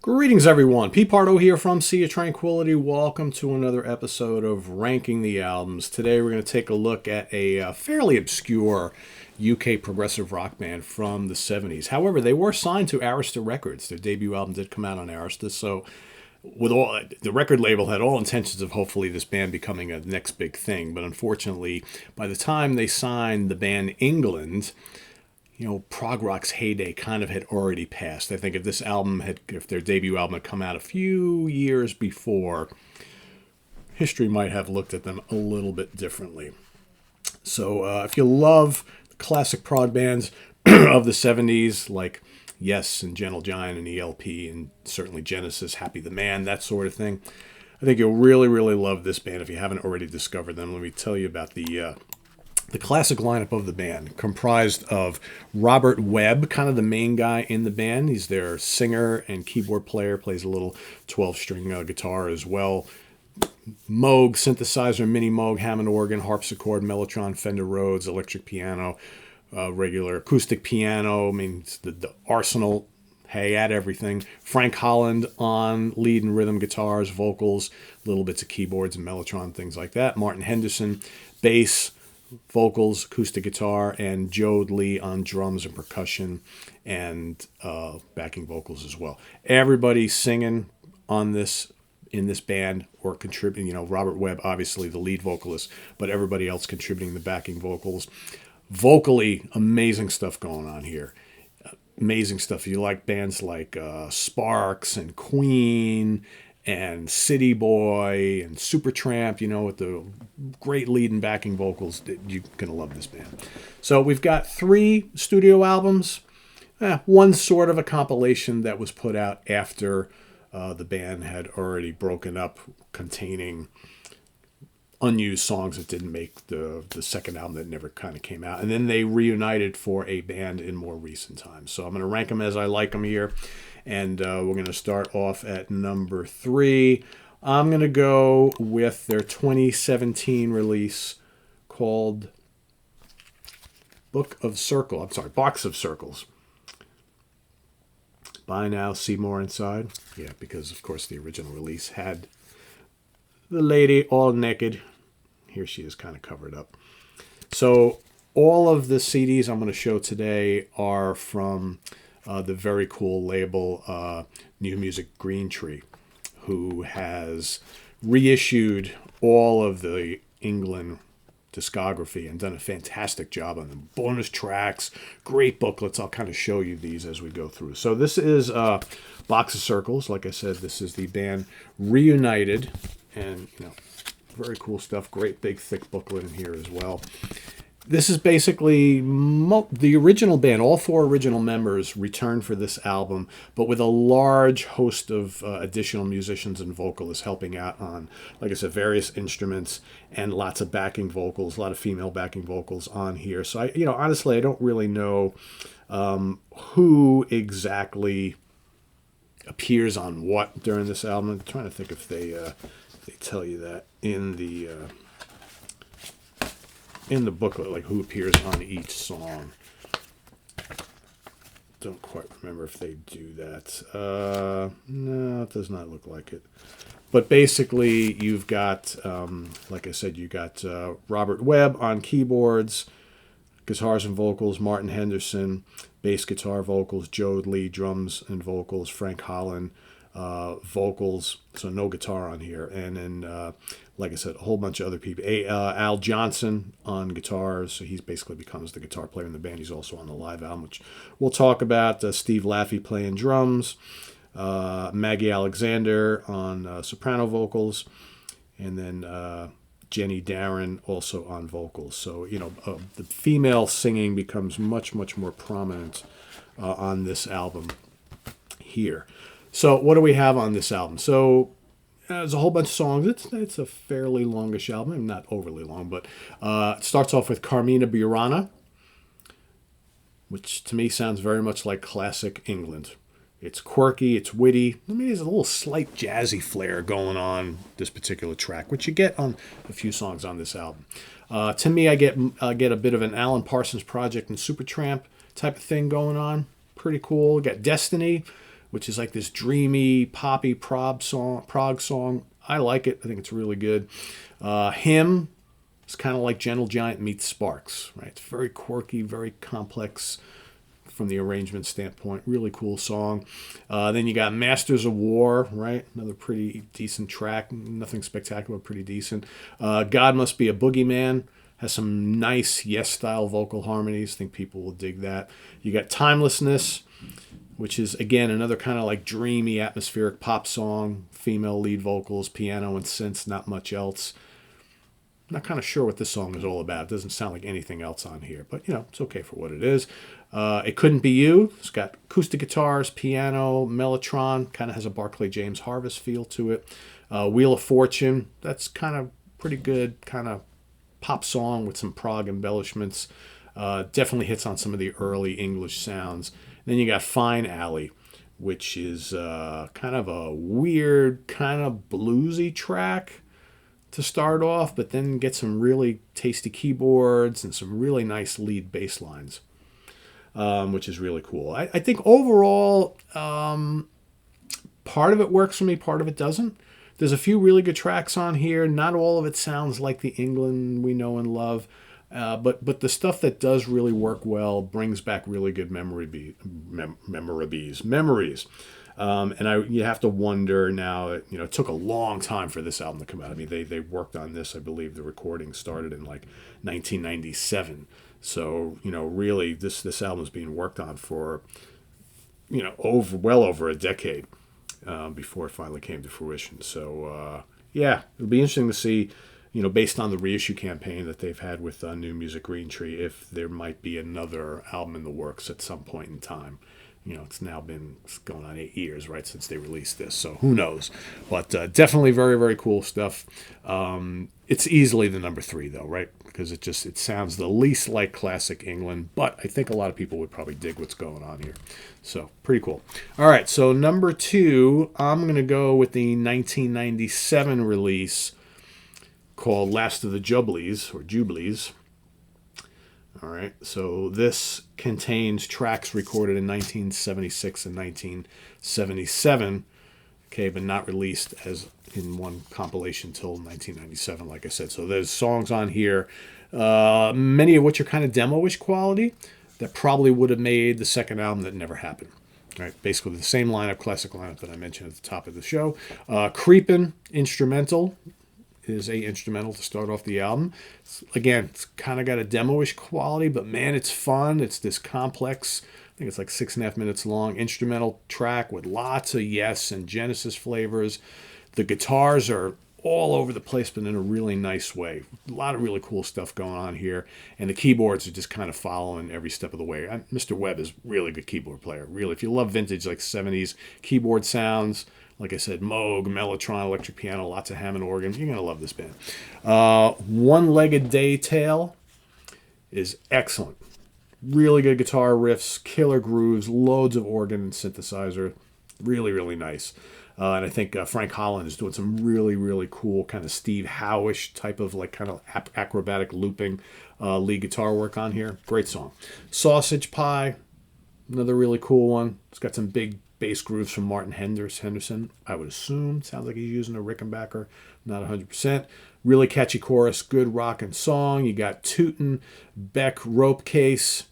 Greetings, everyone. Pete Pardo here from Sea of Tranquility. Welcome to another episode of Ranking the Albums. Today we're going to take a look at a fairly obscure UK progressive rock band from the 70s. However, they were signed to Arista Records. Their debut album did come out on Arista, so the record label had all intentions of hopefully this band becoming a next big thing. But unfortunately, by the time they signed the band England, prog rock's heyday kind of had already passed. I think if their debut album had come out a few years before, history might have looked at them a little bit differently. So if you love classic prog bands of the 70s, like Yes and Gentle Giant and ELP and certainly Genesis, Happy the Man, that sort of thing, I think you'll really, really love this band if you haven't already discovered them. Let me tell you about the classic lineup of the band, comprised of Robert Webb, kind of the main guy in the band. He's their singer and keyboard player, plays a little 12-string guitar as well. Moog, synthesizer, mini Moog, Hammond organ, harpsichord, Mellotron, Fender Rhodes, electric piano, regular acoustic piano. I mean, it's the arsenal. Hey, at everything. Frank Holland on lead and rhythm guitars, vocals, little bits of keyboards and Mellotron, things like that. Martin Henderson, bass, vocals, acoustic guitar, and Joe Lee on drums and percussion and backing vocals as well. Everybody singing in this band or contributing. Robert Webb, obviously the lead vocalist, but everybody else contributing the backing vocals. Vocally, amazing stuff going on here. Amazing stuff. You like bands like Sparks and Queen and City Boy and Supertramp, with the great lead and backing vocals, you're going to love this band. So we've got 3 studio albums, one sort of a compilation that was put out after the band had already broken up, containing unused songs that didn't make the second album that never kind of came out. And then they reunited for a band in more recent times. So I'm going to rank them as I like them here. And we're going to start off at number 3. I'm going to go with their 2017 release called Box of Circles. Buy now, see more inside. Yeah, because of course the original release had the lady all naked. Here she is kind of covered up. So all of the CDs I'm going to show today are from the very cool label New Music Green Tree, who has reissued all of the England discography and done a fantastic job on them. Bonus tracks, great booklets. I'll kind of show you these as we go through. So this is Box of Circles. Like I said, this is the band reunited, and very cool stuff. Great big thick booklet in here as well. This is basically the original band. All 4 original members returned for this album, but with a large host of additional musicians and vocalists helping out on, like I said, various instruments and lots of backing vocals, a lot of female backing vocals on here. So honestly, I don't really know who exactly appears on what during this album. I'm trying to think if they tell you that in the booklet, like who appears on each song. Don't quite remember if they do that. No, it does not look like it. But basically, you've got, like I said, you got Robert Webb on keyboards, guitars and vocals, Martin Henderson, bass guitar vocals, Joe Lee drums and vocals, Frank Holland vocals, so no guitar on here, and then like I said, a whole bunch of other people. Al Johnson on guitars, so he basically becomes the guitar player in the band. He's also on the live album, which we'll talk about. Steve Laffey playing drums, Maggie Alexander on soprano vocals, and then Jenny Darren also on vocals. So the female singing becomes much, much more prominent on this album here. So what do we have on this album? So there's a whole bunch of songs. It's a fairly longish album, not overly long, but it starts off with Carmina Burana, which to me sounds very much like classic England. It's quirky, it's witty. There's a little slight jazzy flair going on this particular track, which you get on a few songs on this album. To me, I get a bit of an Alan Parsons Project and Supertramp type of thing going on. Pretty cool. We got Destiny, which is like this dreamy, poppy prog song. I like it. I think it's really good. Hymn is kind of like Gentle Giant meets Sparks, right? It's very quirky, very complex from the arrangement standpoint. Really cool song. Then you got Masters of War, right? Another pretty decent track. Nothing spectacular, pretty decent. God Must Be a Boogeyman. Has some nice Yes-style vocal harmonies. I think people will dig that. You got Timelessness, which is, again, another kind of like dreamy, atmospheric pop song. Female lead vocals, piano and synths, not much else. I'm not kind of sure what this song is all about. It doesn't sound like anything else on here, but, it's okay for what it is. It Couldn't Be You. It's got acoustic guitars, piano, mellotron. Kind of has a Barclay James Harvest feel to it. Wheel of Fortune. That's kind of pretty good, kind of pop song with some prog embellishments. Definitely hits on some of the early English sounds. Then you got Fine Alley, which is kind of a weird, kind of bluesy track to start off, but then get some really tasty keyboards and some really nice lead bass lines, which is really cool. I think overall, part of it works for me, part of it doesn't. There's a few really good tracks on here. Not all of it sounds like the England we know and love, but the stuff that does really work well brings back really good memories. And you have to wonder now, it took a long time for this album to come out. I mean, they worked on this, I believe the recording started in like 1997. So, really this album is being worked on for, well over a decade before it finally came to fruition. So, it'll be interesting to see, based on the reissue campaign that they've had with New Music Green Tree, if there might be another album in the works at some point in time. It's now been going on 8 years, right, since they released this. So who knows? But definitely very, very cool stuff. It's easily the number 3, though, right? Because it sounds the least like classic England. But I think a lot of people would probably dig what's going on here. So pretty cool. All right, so number 2, I'm going to go with the 1997 release called Last of the Jubilees, or Jubilees. All right, so this contains tracks recorded in 1976 and 1977, okay, but not released as in one compilation till 1997, like I said. So there's songs on here, many of which are kind of demo-ish quality, that probably would have made the second album that never happened. All right, basically the same lineup, classic lineup that I mentioned at the top of the show. Creepin' instrumental is a instrumental to start off the album. Again, it's kind of got a demo-ish quality, but man, it's fun. It's this complex, I think it's like 6.5 minutes long, instrumental track with lots of Yes and Genesis flavors. The guitars are all over the place, but in a really nice way. A lot of really cool stuff going on here. And the keyboards are just kind of following every step of the way. Mr. Webb is a really good keyboard player. Really, if you love vintage, like 70s keyboard sounds, like I said, Moog, Mellotron, electric piano, lots of Hammond organ. You're going to love this band. One-Legged Daytale is excellent. Really good guitar riffs, killer grooves, loads of organ and synthesizer. Really, really nice. And I think Frank Holland is doing some really, really cool kind of Steve Howe-ish type of like kind of acrobatic looping lead guitar work on here. Great song. Sausage Pie, another really cool one. It's got some big bass grooves from Martin Henderson, I would assume. Sounds like he's using a Rickenbacker, not 100%. Really catchy chorus, good rockin' song. You got Tootin' Beck Rope Case,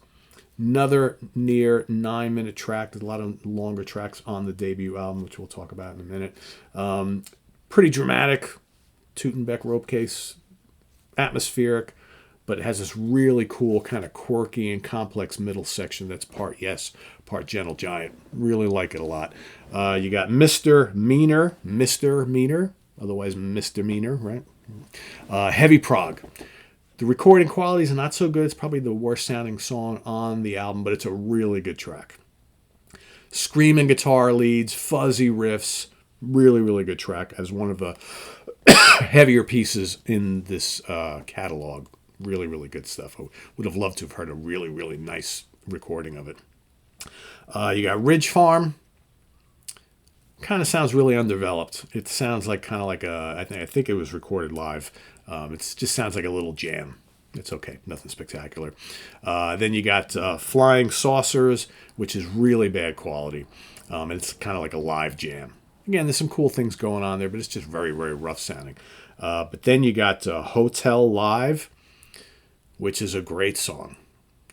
another near 9-minute track. There's a lot of longer tracks on the debut album, which we'll talk about in a minute. Pretty dramatic, Tootin' Beck Rope Case, atmospheric, but it has this really cool kind of quirky and complex middle section that's part Yes, part Gentle Giant. Really like it a lot. You got Mr. Meaner, otherwise Misdemeanor, right? Heavy Prog. The recording quality is not so good. It's probably the worst sounding song on the album, but it's a really good track. Screaming guitar leads, fuzzy riffs, really, really good track as one of the heavier pieces in this catalog. Really, really good stuff. I would have loved to have heard a really, really nice recording of it. You got Ridge Farm. Kind of sounds really undeveloped. It sounds like kind of like I think it was recorded live. It just sounds like a little jam. It's okay, nothing spectacular. Then you got Flying Saucers, which is really bad quality. And it's kind of like a live jam. Again, there's some cool things going on there, but it's just very, very rough sounding. But then you got Hotel Live, which is a great song.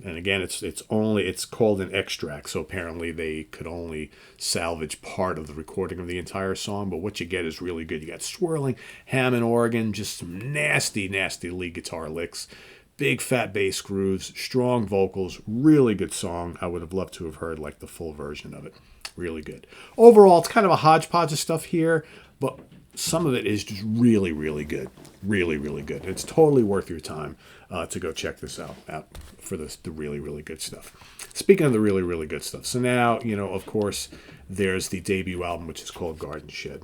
And again, it's called an extract, so apparently they could only salvage part of the recording of the entire song. But what you get is really good. You got swirling Hammond organ, just some nasty, nasty lead guitar licks, big fat bass grooves, strong vocals, really good song. I would have loved to have heard like the full version of it. Really good. Overall, it's kind of a hodgepodge of stuff here, but some of it is just really, really good. Really, really good. It's totally worth your time to go check this out for the really, really good stuff. Speaking of the really, really good stuff, so now, of course, there's the debut album, which is called Garden Shed.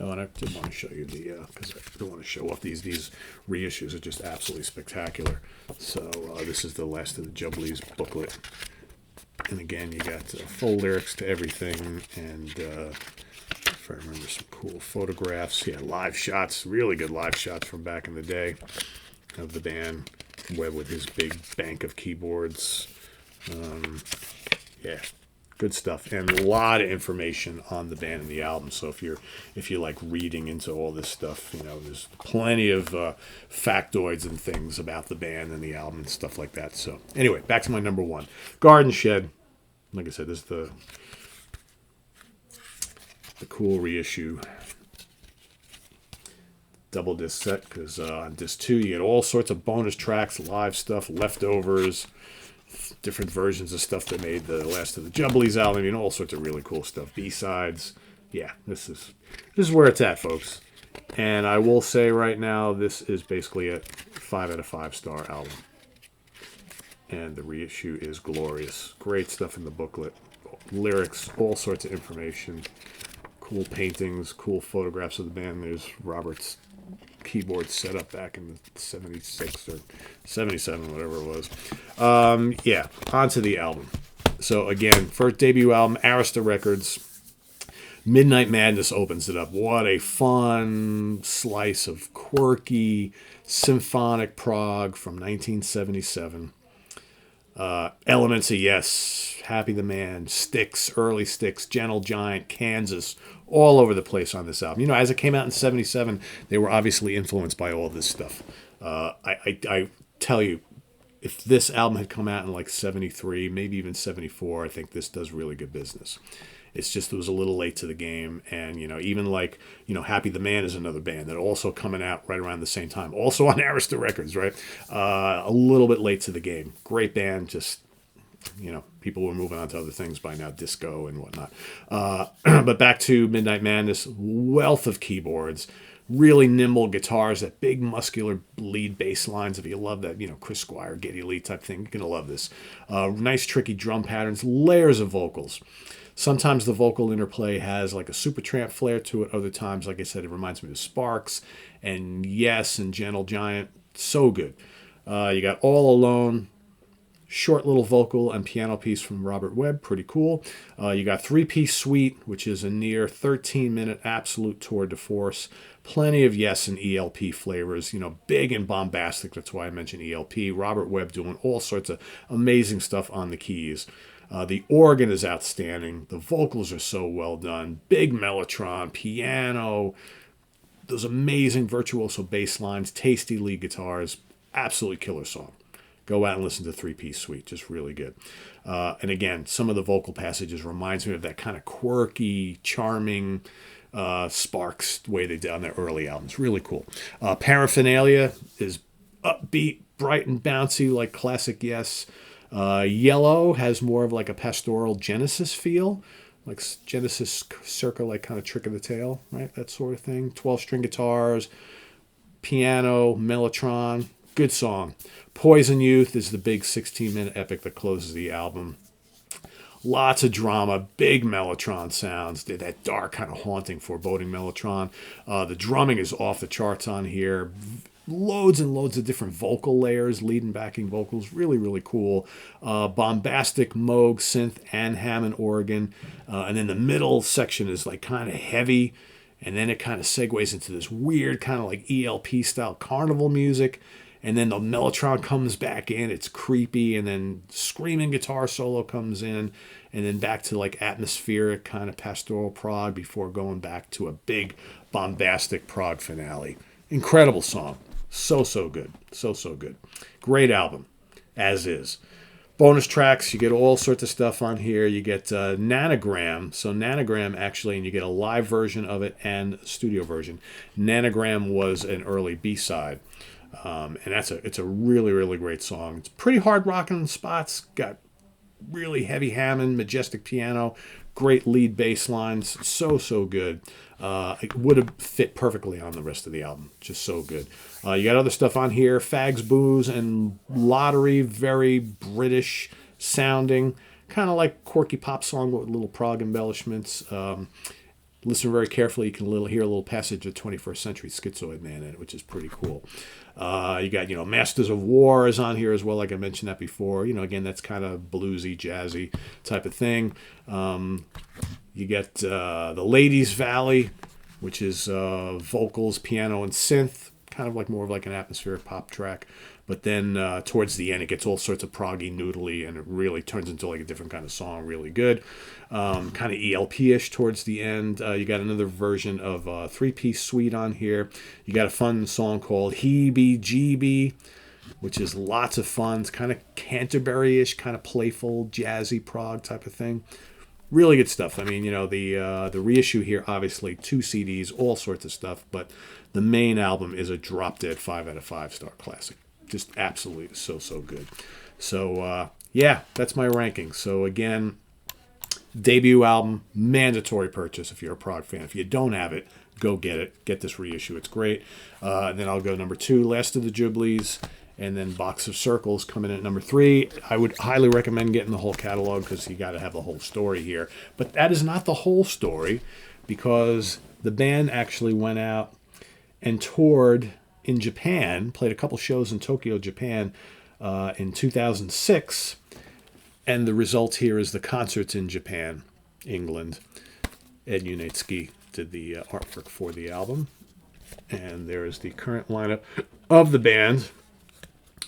Oh, and I did want to show you because I don't want to show off these reissues are just absolutely spectacular. So this is the last of the Jubblies booklet. And again, you got full lyrics to everything, and if I remember, some cool photographs. Yeah, live shots, really good live shots from back in the day of the band. Webb with his big bank of keyboards. Yeah, good stuff, and a lot of information on the band and the album. So if you like reading into all this stuff, there's plenty of factoids and things about the band and the album and stuff like that. So anyway, back to my number one, Garden Shed. Like I said, this is the cool reissue double disc set, because on disc 2 you get all sorts of bonus tracks, live stuff, leftovers, different versions of stuff that made the last of the Jubblies album, all sorts of really cool stuff, B-sides. Yeah, this is where it's at, folks. And I will say right now, this is basically a 5 out of 5 star album. And the reissue is glorious. Great stuff in the booklet. Lyrics, all sorts of information. Cool paintings, cool photographs of the band. There's Robert's keyboard set up back in the 76 or 77, whatever it was. Yeah, onto the album. So again, first debut album, Arista Records. Midnight Madness opens it up. What a fun slice of quirky symphonic prog from 1977. Elements of Yes, Happy the Man, Styx, early Styx, Gentle Giant, Kansas, all over the place on this album. As it came out in 77, they were obviously influenced by all this stuff. I tell you, if this album had come out in like 73, maybe even 74, I think this does really good business. It's just it was a little late to the game, and even like Happy the Man is another band that also coming out right around the same time, also on Arista Records, right? A little bit late to the game. Great band, just people were moving on to other things by now, disco and whatnot. But back to Midnight Madness, wealth of keyboards, really nimble guitars, that big muscular lead bass lines. If you love that, Chris Squire, Geddy Lee type thing, you're gonna love this. Nice tricky drum patterns, layers of vocals. Sometimes the vocal interplay has like a Supertramp flair to it. Other times, like I said, it reminds me of Sparks and Yes and Gentle Giant. So good. You got All Alone, short little vocal and piano piece from Robert Webb. Pretty cool. You got 3-piece suite, which is a near 13-minute absolute tour de force. Plenty of Yes and ELP flavors, big and bombastic. That's why I mentioned ELP. Robert Webb doing all sorts of amazing stuff on the keys. The organ is outstanding. The vocals are so well done. Big mellotron, piano, those amazing virtuoso bass lines, tasty lead guitars. Absolutely killer song. Go out and listen to 3-piece suite. Just really good. And again, some of the vocal passages reminds me of that kind of quirky, charming Sparks way they did on their early albums. Really cool. Paraphernalia is upbeat, bright and bouncy like classic Yes. Yellow has more of like a pastoral Genesis feel, like Genesis circa, like kind of Trick of the Tail, right? That sort of thing. 12-string guitars, piano, mellotron. Good song. Poison Youth is the big 16-minute epic that closes the album. Lots of drama, big mellotron sounds. That dark, kind of haunting, foreboding mellotron. The drumming is off the charts on here. Loads and loads of different vocal layers, lead and backing vocals. Really, really cool. Bombastic Moog synth and Hammond organ. And then the middle section is like kind of heavy. And then it kind of segues into this weird kind of like ELP style carnival music. and then the mellotron comes back in. It's creepy, and then screaming guitar solo comes in, and then back to like atmospheric kind of pastoral prog before going back to a big bombastic prog finale. Incredible song. So good. So good. Great album, as is. Bonus tracks, you get all sorts of stuff on here. You get Nanogram. So Nanogram, actually, and you get a live version of it and studio version. Nanogram was an early B-side. And it's a really, really great song. It's pretty hard rocking in spots. Got really heavy Hammond, majestic piano, great lead bass lines. So good. It would have fit perfectly on the rest of the album. Just so good. You got other stuff on here. Fags, Booze, and Lottery. Very British sounding. Kind of like quirky pop song with little prog embellishments. Listen very carefully. You can hear a little passage of 21st Century Schizoid Man in it, which is pretty cool. You got, Masters of War is on here as well, like I mentioned that before. Again, that's kind of bluesy, jazzy type of thing. You get The Ladies Valley, which is vocals, piano, and synth. Kind of like more of like an atmospheric pop track. But then towards the end, it gets all sorts of proggy, noodly, and it really turns into like a different kind of song. Really good. Kind of ELP-ish towards the end. You got another version of a three-piece suite on here. You got a fun song called Heebie Jeebie, which is lots of fun. It's kind of Canterbury-ish, kind of playful, jazzy prog type of thing. Really good stuff. I mean, the reissue here, obviously, 2 CDs, all sorts of stuff. But the main album is a drop-dead 5 out of 5 star classic. Just absolutely so good. So, yeah, that's my ranking. So, again, debut album, mandatory purchase if you're a prog fan. If you don't have it, go get it. Get this reissue. It's great. And then I'll go number 2, Last of the Jubilees. And then Box of Circles coming in at number 3. I would highly recommend getting the whole catalog because you got to have the whole story here. But that is not the whole story because the band actually went out and toured in Japan, played a couple shows in Tokyo, Japan in 2006. And the result here is the concerts in Japan, England. Ed Unitsky did the artwork for the album. And there is the current lineup of the band,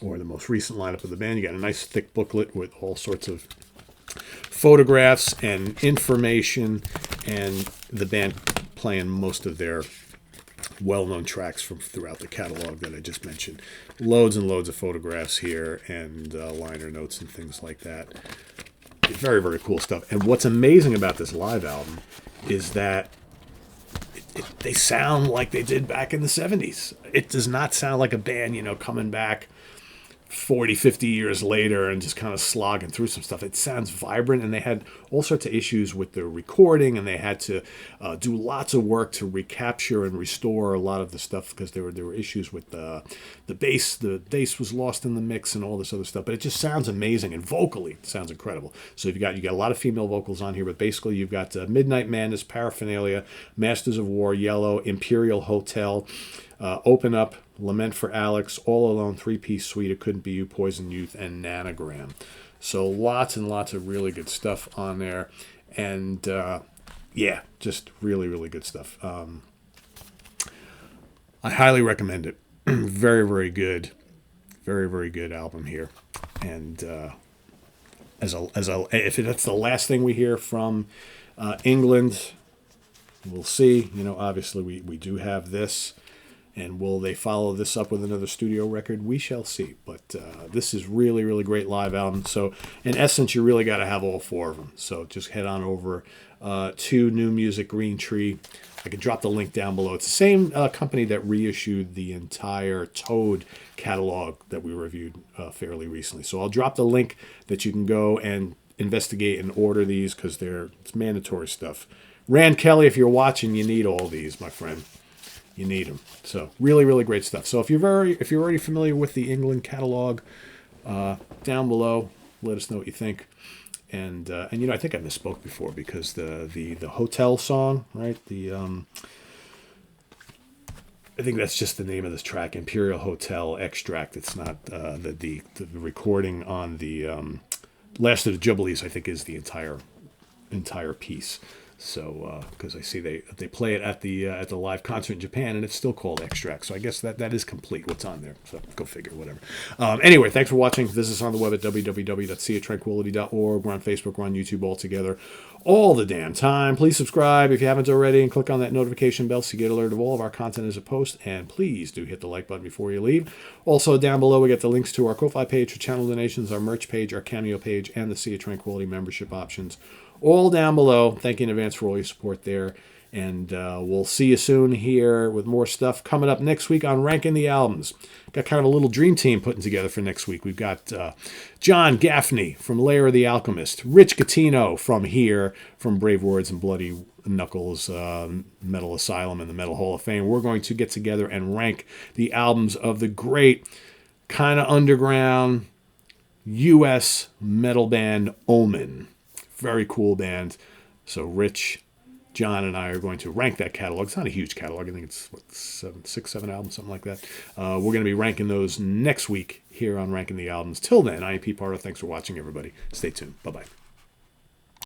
or the most recent lineup of the band. You got a nice thick booklet with all sorts of photographs and information, and the band playing most of their well-known tracks from throughout the catalog that I just mentioned. Loads and loads of photographs here and liner notes and things like that. Very, very cool stuff. And what's amazing about this live album is that they sound like they did back in the 70s. It does not sound like a band, coming back 40, 50 years later and just kind of slogging through some stuff. It sounds vibrant, and they had all sorts of issues with the recording, and they had to do lots of work to recapture and restore a lot of the stuff because there were issues with the bass. The bass was lost in the mix and all this other stuff, but it just sounds amazing, and vocally it sounds incredible. So you got a lot of female vocals on here, but basically you've got Midnight Madness, Paraphernalia, Masters of War, Yellow, Imperial Hotel, Open Up, Lament for Alex, All Alone, 3-piece suite, It Couldn't Be You, Poison Youth, and Nanogram. So lots and lots of really good stuff on there. And, yeah, just really, really good stuff. I highly recommend it. Very, very good. Very, very good album here. And if that's the last thing we hear from England, we'll see. Obviously we do have this. And will they follow this up with another studio record? We shall see. But this is really, really great live album. So in essence, you really got to have all 4 of them. So just head on over to New Music Green Tree. I can drop the link down below. It's the same company that reissued the entire Toad catalog that we reviewed fairly recently. So I'll drop the link that you can go and investigate and order these because it's mandatory stuff. Rand Kelly, if you're watching, you need all these, my friend. You need them. So really, really great stuff. So if you're already familiar with the England catalog, down below, let us know what you think. And I think I misspoke before because the hotel song, right? I think that's just the name of this track, Imperial Hotel Extract. It's not the recording on the Last of the Jubilees. I think is the entire piece. So, because I see they play it at the live concert in Japan, and it's still called Extract. So I guess that is complete. What's on there? So go figure. Whatever. Anyway, thanks for watching. Visit us on the web at www.seatranquility.org. We're on Facebook. We're on YouTube all together, all the damn time. Please subscribe if you haven't already, and click on that notification bell so you get alert of all of our content as a post. And please do hit the like button before you leave. Also, down below we get the links to our Ko-Fi page for channel donations, our merch page, our Cameo page, and the Sea of Tranquility membership options. All down below. Thank you in advance for all your support there. And we'll see you soon here with more stuff coming up next week on Ranking the Albums. Got kind of a little dream team putting together for next week. We've got John Gaffney from Lair of the Alchemist, Rich Catino from Brave Words and Bloody Knuckles, Metal Asylum and the Metal Hall of Fame. We're going to get together and rank the albums of the great kind of underground U.S. metal band Omen. Very cool band. So Rich, John, and I are going to rank that catalog. It's not a huge catalog. I think it's, 6, 7 albums, something like that. We're going to be ranking those next week here on Ranking the Albums. Till then, I am Pete Pardo. Thanks for watching, everybody. Stay tuned. Bye-bye.